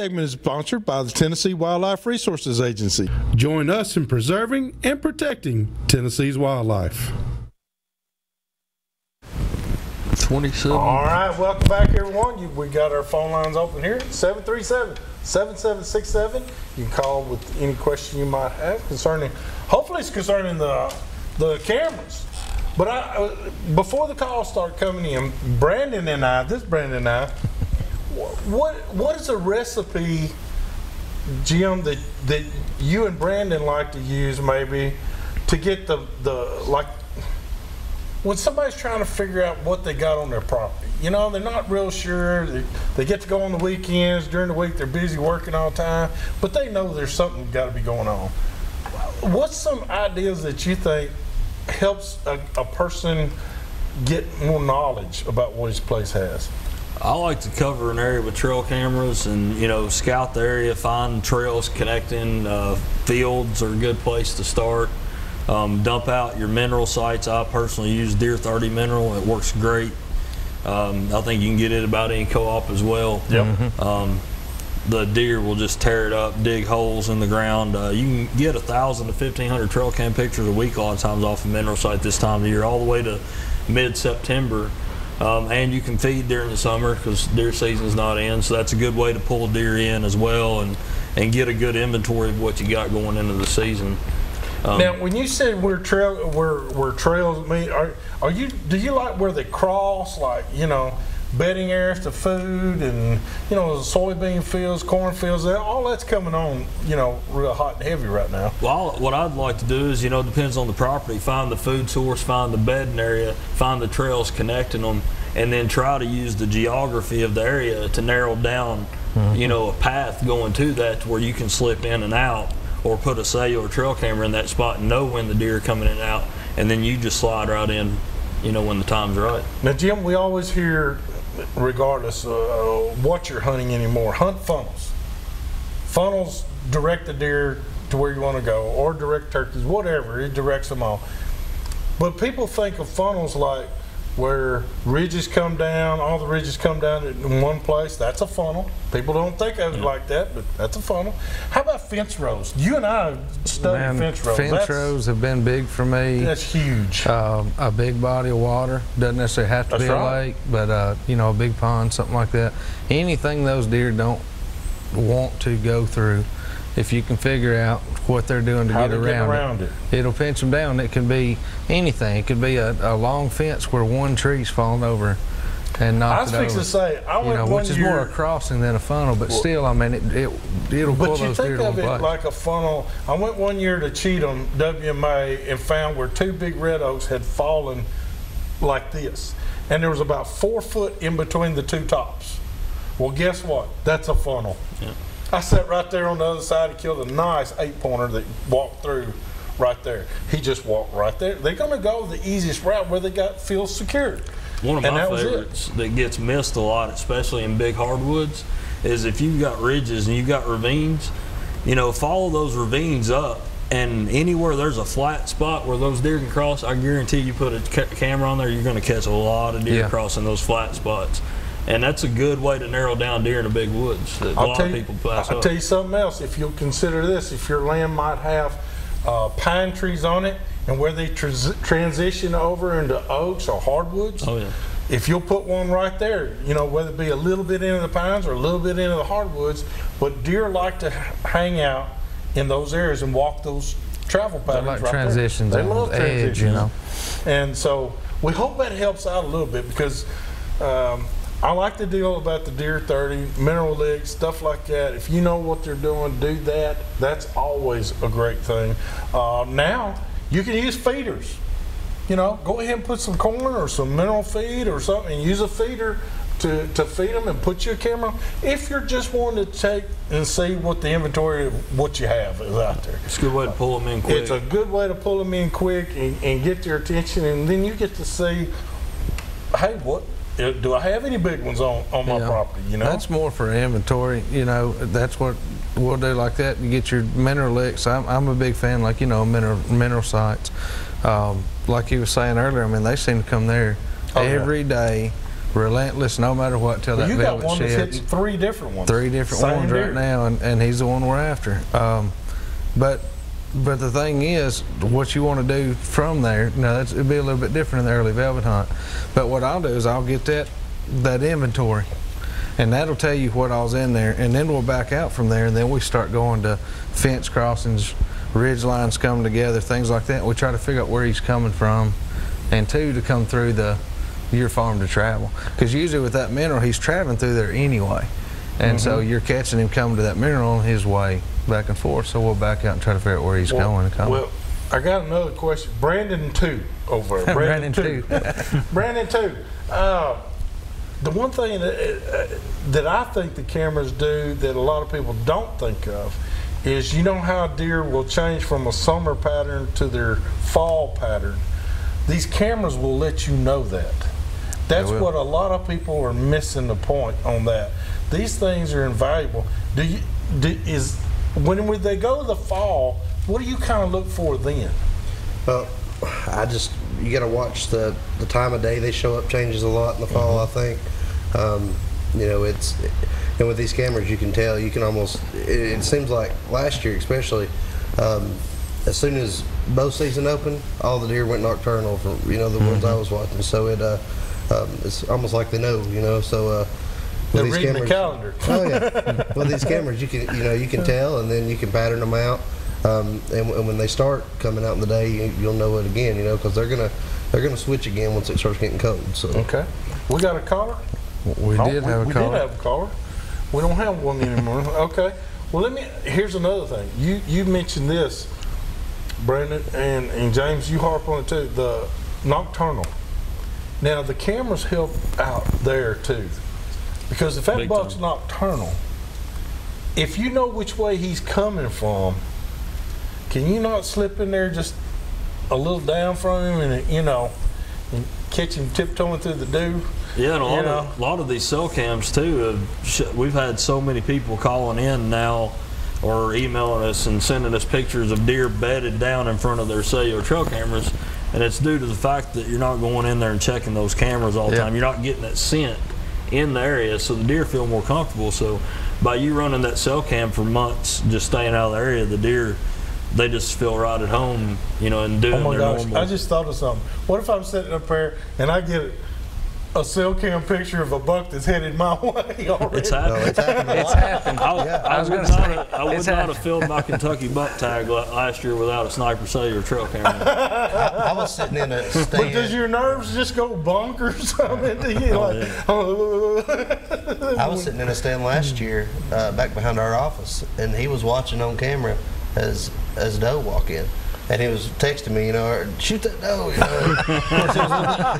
Segment is sponsored by the Tennessee Wildlife Resources Agency. Join us in preserving and protecting Tennessee's wildlife. 27. All right, welcome back, everyone. We got our phone lines open here, 737-7767. You can call with any question you might have concerning, hopefully it's concerning the cameras. But before the calls start coming in, Brandon and I, what is a recipe, Jim, that you and Brandon like to use maybe to get the like when somebody's trying to figure out what they got on their property? You know, they're not real sure. They get to go on the weekends. During the week, they're busy working all the time, but they know there's something got to be going on. What's some ideas that you think helps a person get more knowledge about what his place has? I like to cover an area with trail cameras and, scout the area, find trails connecting. Fields are a good place to start. Dump out your mineral sites. I personally use Deer 30 mineral. It works great. I think you can get it about any co-op as well. Yep. The deer will just tear it up, dig holes in the ground. You can get 1,000 to 1,500 trail cam pictures a week a lot of times off a mineral site this time of year, all the way to mid-September. And you can feed during the summer because deer season's not in, so that's a good way to pull a deer in as well and get a good inventory of what you got going into the season. Now, when you said we're trails, I mean, do you like where they cross, like bedding areas to food and soybean fields, corn fields, all that's coming on real hot and heavy right now? Well, what I'd like to do is depends on the property, find the food source, find the bedding area, find the trails connecting them, and then try to use the geography of the area to narrow down a path going to that to where you can slip in and out, or put a cellular trail camera in that spot and know when the deer are coming in and out, and then you just slide right in when the time's right. Now, Jim, we always hear, regardless what you're hunting anymore, hunt funnels. Funnels direct the deer to where you want to go, or direct turkeys, whatever, it directs them all. But people think of funnels like where ridges come down, all the ridges come down in one place. That's a funnel. People don't think of it like that, but that's a funnel. How about fence rows? You and I have studied fence rows. Fence rows have been big for me. That's huge. A big body of water. Doesn't necessarily have to be a lake, but a big pond, something like that. Anything those deer don't want to go through, if you can figure out what they're doing to get around it, it'll pinch them down. It can be anything. It could be a long fence where one tree's fallen over and knocked it over. I was fixing to say, I went one which is year, more a crossing than a funnel, but still, I mean, it'll pull those deer to one place. But you think of it like a funnel. I went one year to Cheatham, WMA, and found where 2 big red oaks had fallen like this. And there was about 4 foot in between the 2 tops. Well, guess what? That's a funnel. Yeah. I sat right there on the other side and killed a nice 8-pointer that walked through right there. He just walked right there. They're going to go the easiest route where they got fields secured. One of my favorites that gets missed a lot, especially in big hardwoods, is if you've got ridges and you've got ravines, follow those ravines up, and anywhere there's a flat spot where those deer can cross, I guarantee you put a camera on there, you're going to catch a lot of deer crossing those flat spots. And that's a good way to narrow down deer in the big woods that a lot of people pass up. I'll tell you something else. If you'll consider this, if your land might have pine trees on it, and where they transition over into oaks or hardwoods, if you'll put one right there, whether it be a little bit into the pines or a little bit into the hardwoods, but deer like to hang out in those areas and walk those travel patterns. They like transitions. They love transitions. Edge, And so we hope that helps out a little bit, because I like the deal about the Deer 30, mineral licks, stuff like that. If you know what they're doing, do that. That's always a great thing. Now, you can use feeders. Go ahead and put some corn or some mineral feed or something, and use a feeder to feed them, and put your camera. If you're just wanting to take and see what the inventory of what you have is out there. It's a good way to pull them in quick. It's a good way to pull them in quick and get their attention, and then you get to see, hey, what? Do I have any big ones on my property? That's more for inventory. That's what we'll do like that. You get your mineral licks. I'm a big fan, like mineral sites. Like you were saying earlier, I mean, they seem to come there every day relentless no matter what till that You got velvet one that's sheds. hitting 3 different ones. 3 different Same ones deer. right now, and he's the one we're after. But the thing is, what you want to do from there, now it'd be a little bit different in the early velvet hunt, but what I'll do is I'll get that inventory, and that'll tell you what all's in there, and then we'll back out from there, and then we start going to fence crossings, ridge lines coming together, things like that. We try to figure out where he's coming from, and 2, to come through your farm to travel, because usually with that mineral he's traveling through there anyway, and so you're catching him coming to that mineral on his way back and forth. So we'll back out and try to figure out where he's going and coming. Well, I got another question. Brandon 2 over there. Brandon 2. Brandon 2. The one thing that I think the cameras do that a lot of people don't think of is, you know how deer will change from a summer pattern to their fall pattern. These cameras will let you know that. That's what a lot of people are missing the point on that. These things are invaluable. When they go to the fall, what do you kind of look for then? You got to watch the time of day they show up changes a lot in the fall. I think, you know, and with these cameras you can tell, you can almost. It seems like last year especially, as soon as bow season opened, all the deer went nocturnal from the ones I was watching. So it's almost like they know, So they're these reading cameras, the calendar. Oh yeah. With these cameras, you can tell, and then you can pattern them out. And when they start coming out in the day, you'll know it again, because they're gonna switch again once it starts getting cold. So okay, we got a caller. We did have a caller. We did have a caller. We don't have one anymore. Okay. Well, here's another thing. You mentioned this, Brandon and James. You harp on it too. The nocturnal. Now the cameras help out there too, because if that buck's nocturnal, if you know which way he's coming from, can you not slip in there just a little down from him and catch him tiptoeing through the dew? Yeah, and a lot of these cell cams too. We've had so many people calling in now, or emailing us and sending us pictures of deer bedded down in front of their cellular trail cameras, and it's due to the fact that you're not going in there and checking those cameras all the time. You're not getting that scent in the area, so the deer feel more comfortable. So by you running that cell cam for months, just staying out of the area, the deer, they just feel right at home, and doing their normal. Oh my gosh, I just thought of something. What if I'm sitting up there and I get a cell cam picture of a buck that's headed my way already? It's happened. No, it's happened. It's happened. I would not have filled my Kentucky buck tag last year without a Snyper cellular trail camera. I was sitting in a stand. But does your nerves just go bonkers? I was sitting in a stand last year, back behind our office, and he was watching on camera as doe walk in. And he was texting me, shoot that doe.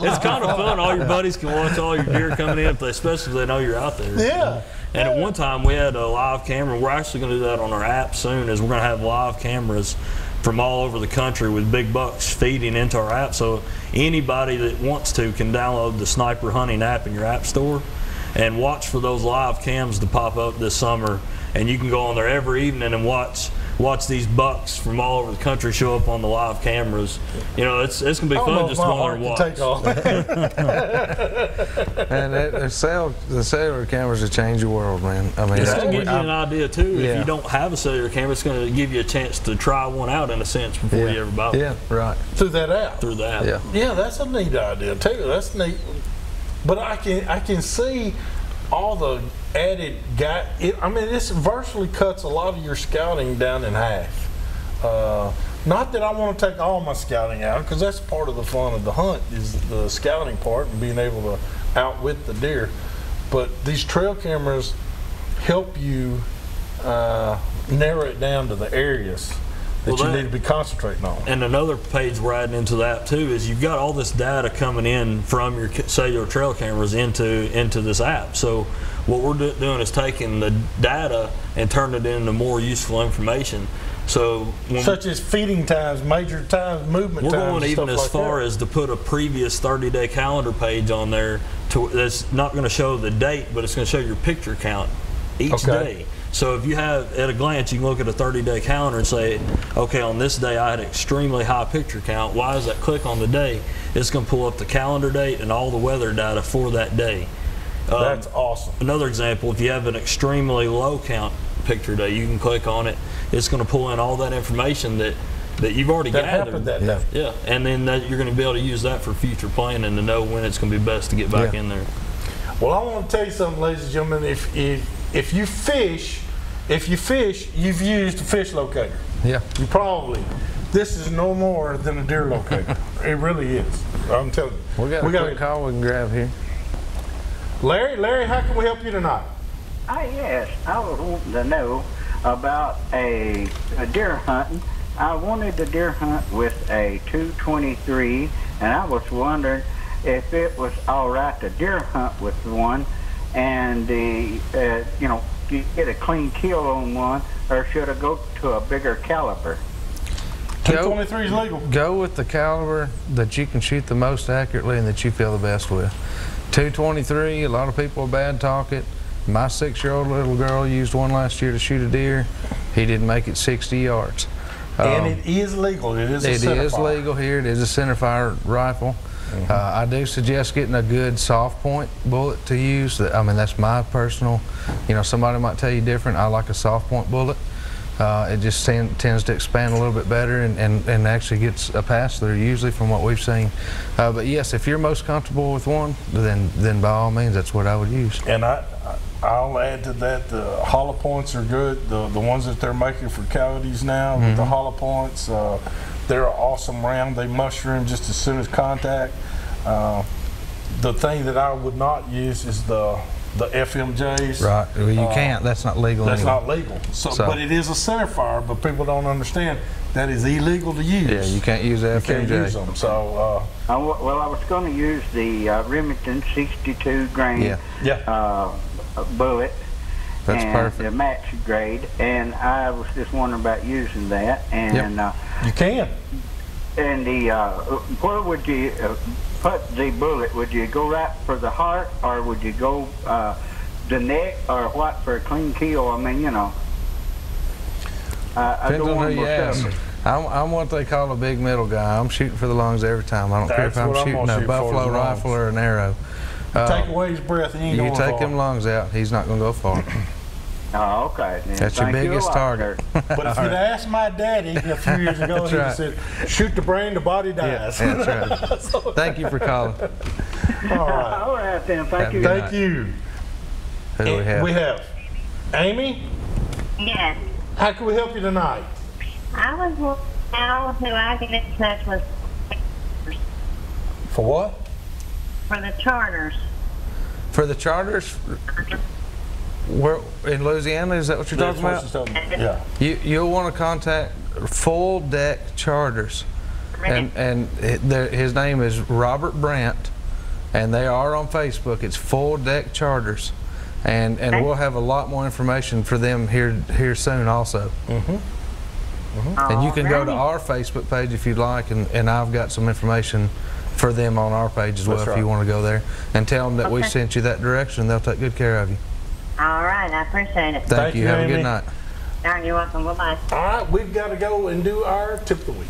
It's kind of fun. All your buddies can watch all your deer coming in, especially if they know you're out there. Yeah. And at one time we had a live camera. We're actually going to do that on our app soon. Is we're going to have live cameras from all over the country with big bucks feeding into our app. So anybody that wants to can download the Snyper hunting app in your app store and watch for those live cams to pop up this summer. And you can go on there every evening and watch these bucks from all over the country show up on the live cameras. It's gonna be fun just to go on there and watch. And the cellular cameras will change your world, man. I mean, it's gonna give you an idea too. If you don't have a cellular camera, it's gonna give you a chance to try one out in a sense before you ever buy one. Yeah, right. Through that app. Through the app. Yeah. Yeah, that's a neat idea too. That's neat. But I can see all the added this virtually cuts a lot of your scouting down in half. Not that I want to take all my scouting out, because that's part of the fun of the hunt, is the scouting part and being able to outwit the deer. But these trail cameras help you narrow it down to the areas that you need to be concentrating on. And another page we're adding into the app too is you've got all this data coming in from your cellular trail cameras into this app. So what we're doing is taking the data and turning it into more useful information. So such as feeding times, major times, movement times. We're going even as far as to put a previous 30-day calendar page on there that's not going to show the date, but it's going to show your picture count each day. So if you have, at a glance, you can look at a 30-day calendar and say, okay, on this day I had extremely high picture count. Why is that? Click on the day. It's going to pull up the calendar date and all the weather data for that day. That's awesome. Another example, if you have an extremely low count picture day, you can click on it. It's going to pull in all that information that you've already gathered. Happened that day. Yeah, and then you're going to be able to use that for future planning to know when it's going to be best to get back in there. Well, I want to tell you something, ladies and gentlemen. If you fish, you've used a fish locator. Yeah. You probably. This is no more than a deer locator. It really is. I'm telling you. We got a quick call we can grab here. Larry, how can we help you tonight? Yes, I was wanting to know about a deer hunting. I wanted to deer hunt with a 223, and I was wondering if it was all right to deer hunt with one, and you get a clean kill on one, or should I go to a bigger caliber? 223 is legal. Go with the caliber that you can shoot the most accurately and that you feel the best with. 223, a lot of people bad talk it. My 6-year-old little girl used one last year to shoot a deer. He didn't make it 60 yards. And it is legal. It is a centerfire. It is legal here. It is a centerfire rifle. I do suggest getting a good soft point bullet to use. I mean, that's my personal, somebody might tell you different. I like a soft point bullet. It just tends to expand a little bit better and actually gets a pass through usually from what we've seen. But yes, if you're most comfortable with one, then by all means, that's what I would use. And I'll add to that, the hollow points are good. The ones that they're making for coyotes now, with the hollow points, they're an awesome round. They mushroom just as soon as contact. The thing that I would not use is the FMJs. Right. Well, you can't. That's not legal. That's anyway. not legal. So, but it is a centerfire. But people don't understand that is illegal to use. Yeah, you can't use the FMJ. You can't use them. So. Well, I was going to use the Remington 62 grain bullet. That's perfect. The max grade, and I was just wondering about using that. And you can. And where would you put the bullet? Would you go right for the heart, or would you go the neck, or what for a clean kill? I mean, I depends don't on want who you ask. I'm what they call a big middle guy. I'm shooting for the lungs every time. I don't care if I'm shooting a buffalo rifle or an arrow. Take away his breath, and you take them lungs out, he's not going to go far. Oh, okay. Then. That's your biggest target. But if you'd asked my daddy a few years ago, he'd have said, shoot the brain, the body dies. Yeah, that's right. Thank you for calling. All right. All right, then. Thank you. Thank you. Who do we have? We have Amy. Yes. How can we help you tonight? I was wondering how who I get in touch with For what? for the charters. For the charters, where in Louisiana, is that what you're talking about? Yeah. You'll want to contact Full Deck Charters, and his name is Robert Brandt, and they are on Facebook. It's Full Deck Charters, and we'll have a lot more information for them here soon also. And you can go to our Facebook page if you'd like, and I've got some information for them on our page as well. If you want to go there and tell them that we sent you that direction, they'll take good care of you. All right, I appreciate it. Thank you. Have Amy. a good night. All right, you're welcome. Bye-bye. All right, we've got to go and do our tip of the week.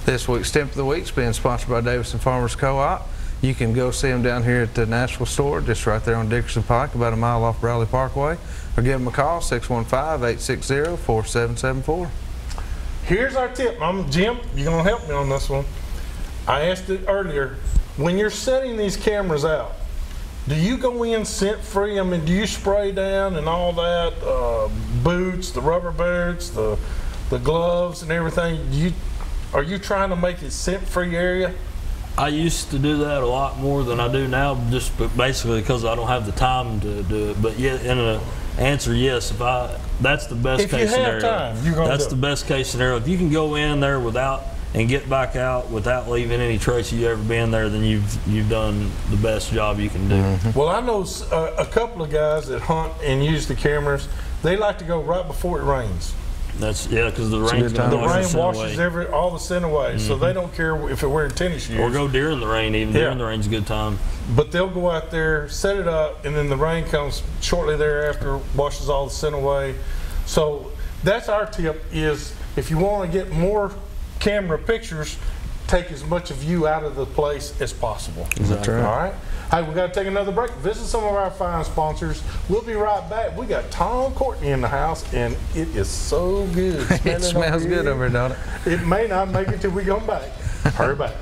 This week's Tip of the Week is being sponsored by Davison Farmers Co-op. You can go see them down here at the Nashville store, just right there on Dickerson Pike, about a mile off Bradley Parkway, or give them a call, 615-860-4774. Here's our tip. Jim, you're going to help me on this one. I asked it earlier. When you're setting these cameras out, do you go in scent free? I mean, do you spray down and all that? Boots, the rubber boots, the gloves and everything. Are you trying to make it scent free area? I used to do that a lot more than I do now, just basically because I don't have the time to do it. But yeah, in an answer, yes. That's the best case scenario. If you have time, you're going to do it. That's the best case scenario. If you can go in there and get back out without leaving any trace of you ever being there, then you've done the best job you can do. Well, I know a couple of guys that hunt and use the cameras. They like to go right before it rains. That's because the rain's good time. going The to rain wash the washes scent away. all the scent away, so they don't care if they're wearing tennis shoes. Or go during the rain. Even during the rain's a good time. But they'll go out there, set it up, and then the rain comes shortly thereafter, washes all the scent away. So that's our tip: is if you want to get more camera pictures, take as much of you out of the place as possible. That's right. All right. Hey, we got to take another break. Visit some of our fine sponsors. We'll be right back. We got Tom Courtney in the house, and it is so good. It smells good over here, don't it? It may not make it till we come back. Hurry back.